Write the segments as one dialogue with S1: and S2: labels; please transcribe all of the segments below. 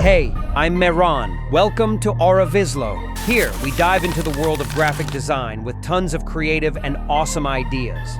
S1: Hey, I'm Mehran. Welcome to Auravizlo. Here, we dive into the world of graphic design with tons of creative and awesome ideas.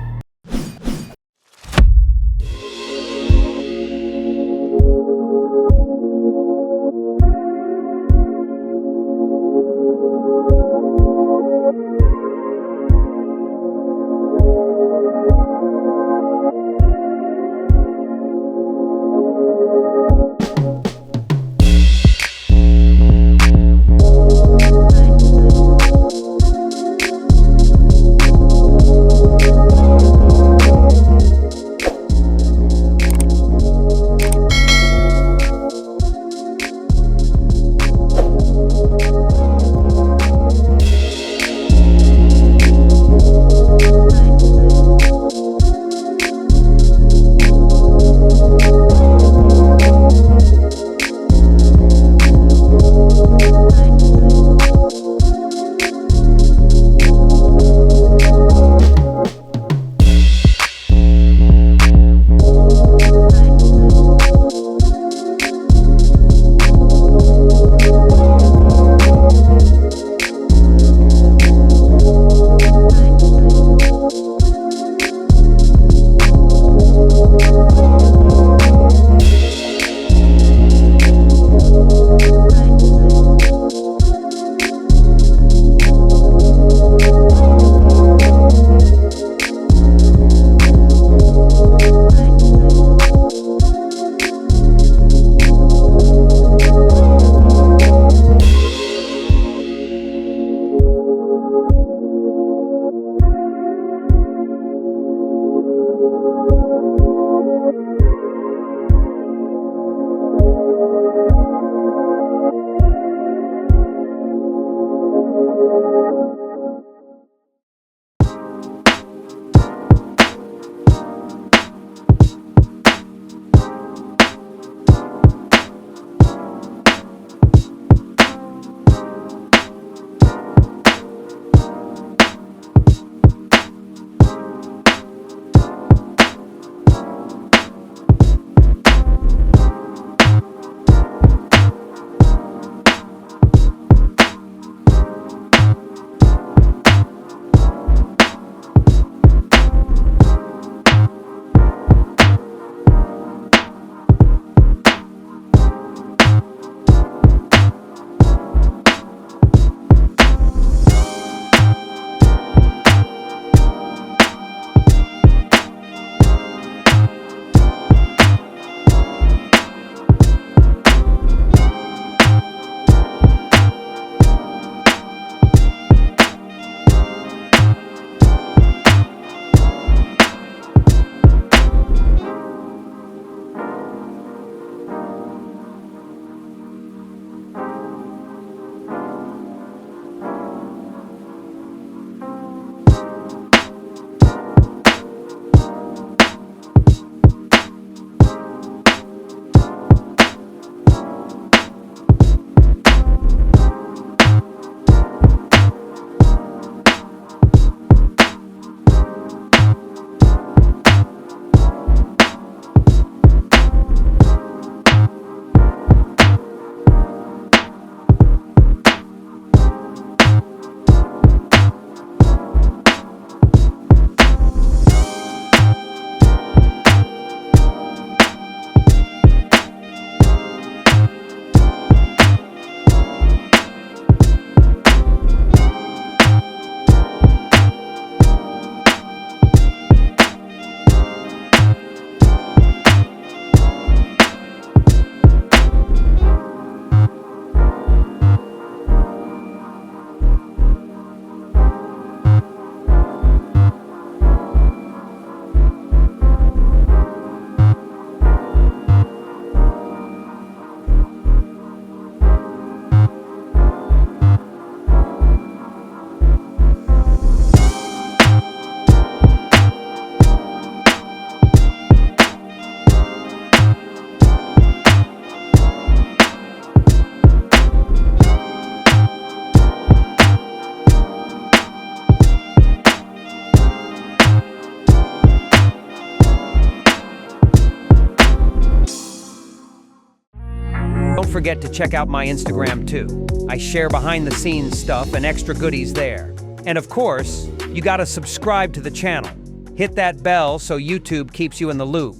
S1: forget to check out my Instagram too. I share behind-the-scenes stuff and extra goodies there. And of course, you gotta subscribe to the channel. Hit that bell so YouTube keeps you in the loop.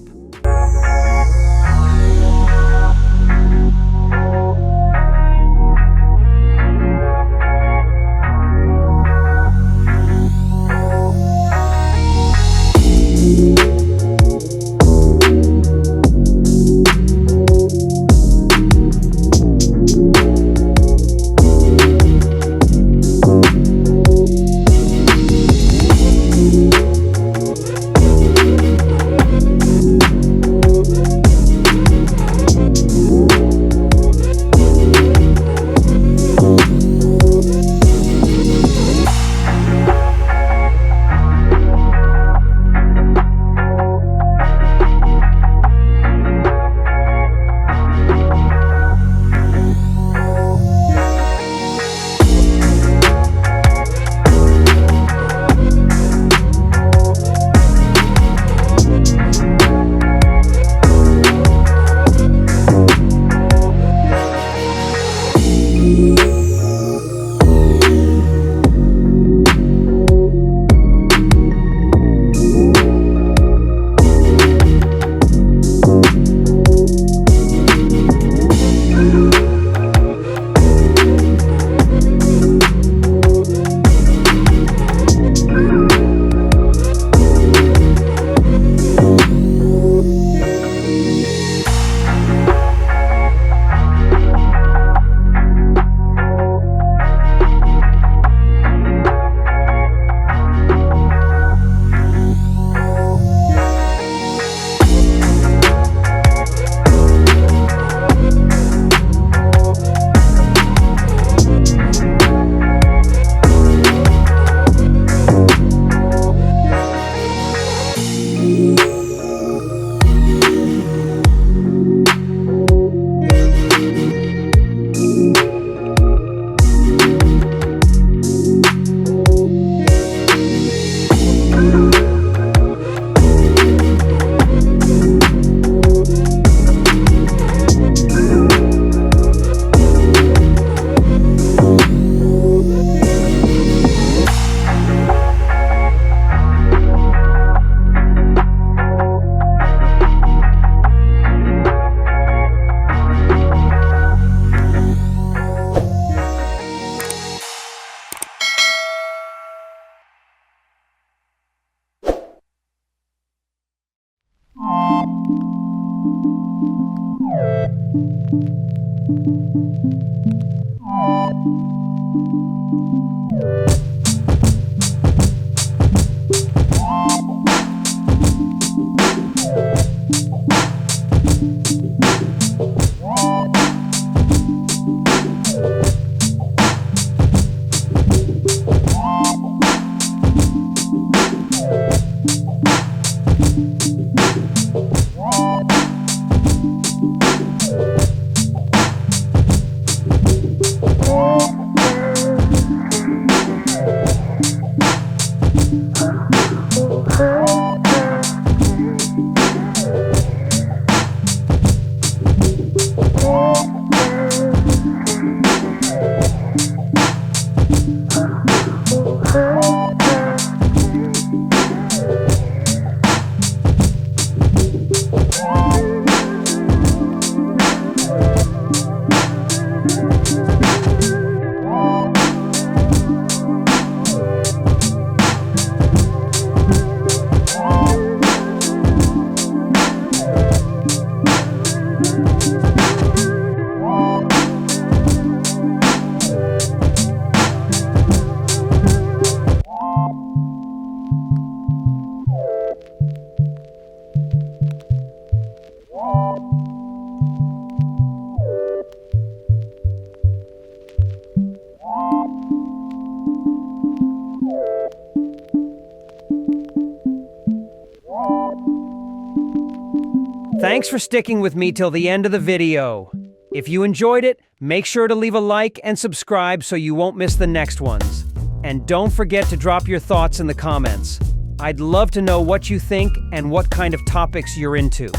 S1: Thanks for sticking with me till the end of the video. If you enjoyed it, make sure to leave a like and subscribe so you won't miss the next ones. And don't forget to drop your thoughts in the comments. I'd love to know what you think and what kind of topics you're into.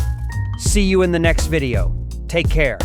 S1: See you in the next video. Take care.